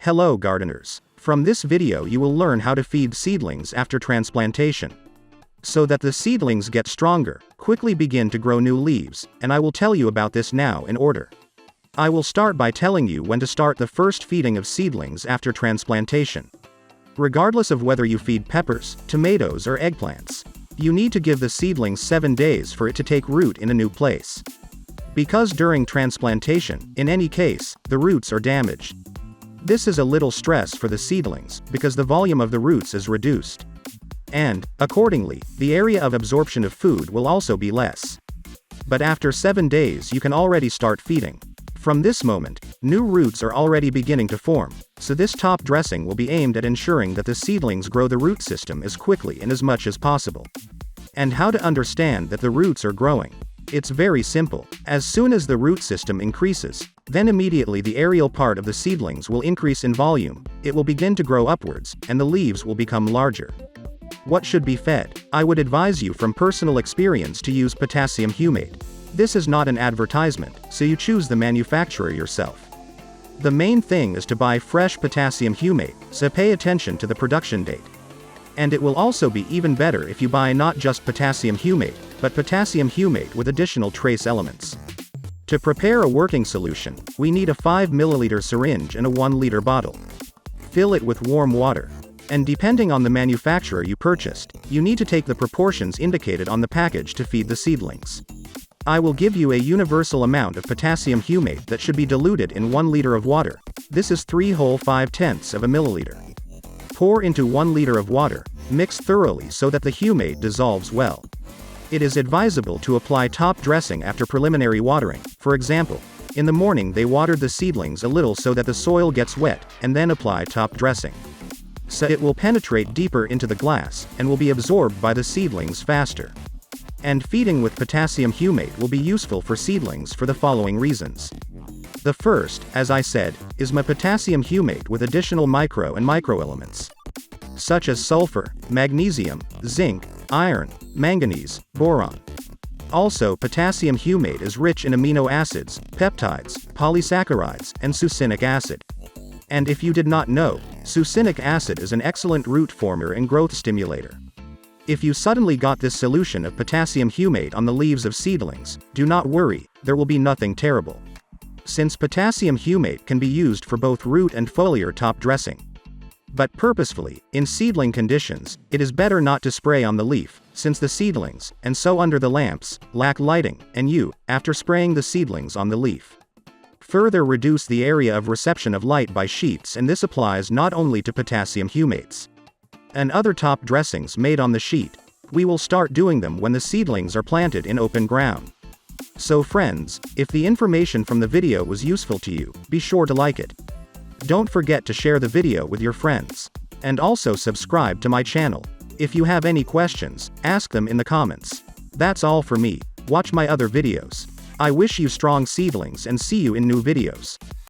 Hello gardeners. From this video you will learn how to feed seedlings after transplantation. So that the seedlings get stronger, quickly begin to grow new leaves, and I will tell you about this now in order. I will start by telling you when to start the first feeding of seedlings after transplantation. Regardless of whether you feed peppers, tomatoes or eggplants, you need to give the seedlings 7 days for it to take root in a new place. Because during transplantation, in any case, the roots are damaged. This is a little stress for the seedlings, because the volume of the roots is reduced. And, accordingly, the area of absorption of food will also be less. But after 7 days you can already start feeding. From this moment, new roots are already beginning to form, so this top dressing will be aimed at ensuring that the seedlings grow the root system as quickly and as much as possible. And how to understand that the roots are growing? It's very simple. As soon as the root system increases, then immediately the aerial part of the seedlings will increase in volume, it will begin to grow upwards, and the leaves will become larger. What should be fed? I would advise you from personal experience to use potassium humate. This is not an advertisement, so you choose the manufacturer yourself. The main thing is to buy fresh potassium humate, so pay attention to the production date. And it will also be even better if you buy not just potassium humate, but potassium humate with additional trace elements. To prepare a working solution, we need a 5 ml syringe and a 1 liter bottle. Fill it with warm water. And depending on the manufacturer you purchased, you need to take the proportions indicated on the package to feed the seedlings. I will give you a universal amount of potassium humate that should be diluted in 1 liter of water. This is 3 whole 5/10 of a milliliter. Pour into 1 liter of water, mix thoroughly so that the humate dissolves well. It is advisable to apply top dressing after preliminary watering. For example, in the morning they watered the seedlings a little so that the soil gets wet, and then apply top dressing. So it will penetrate deeper into the glass, and will be absorbed by the seedlings faster. And feeding with potassium humate will be useful for seedlings for the following reasons. The first, as I said, is my potassium humate with additional micro and microelements, such as sulfur, magnesium, zinc, iron, manganese, boron. Also, potassium humate is rich in amino acids, peptides, polysaccharides, and succinic acid. And if you did not know, succinic acid is an excellent root former and growth stimulator. If you suddenly got this solution of potassium humate on the leaves of seedlings, do not worry, there will be nothing terrible. Since potassium humate can be used for both root and foliar top dressing. But purposefully, in seedling conditions, it is better not to spray on the leaf, since the seedlings, and so under the lamps, lack lighting, and you, after spraying the seedlings on the leaf, further reduce the area of reception of light by sheets, and this applies not only to potassium humates and other top dressings made on the sheet. We will start doing them when the seedlings are planted in open ground. So friends, if the information from the video was useful to you, be sure to like it. Don't forget to share the video with your friends. And also subscribe to my channel. If you have any questions, ask them in the comments. That's all for me. Watch my other videos. I wish you strong seedlings and see you in new videos.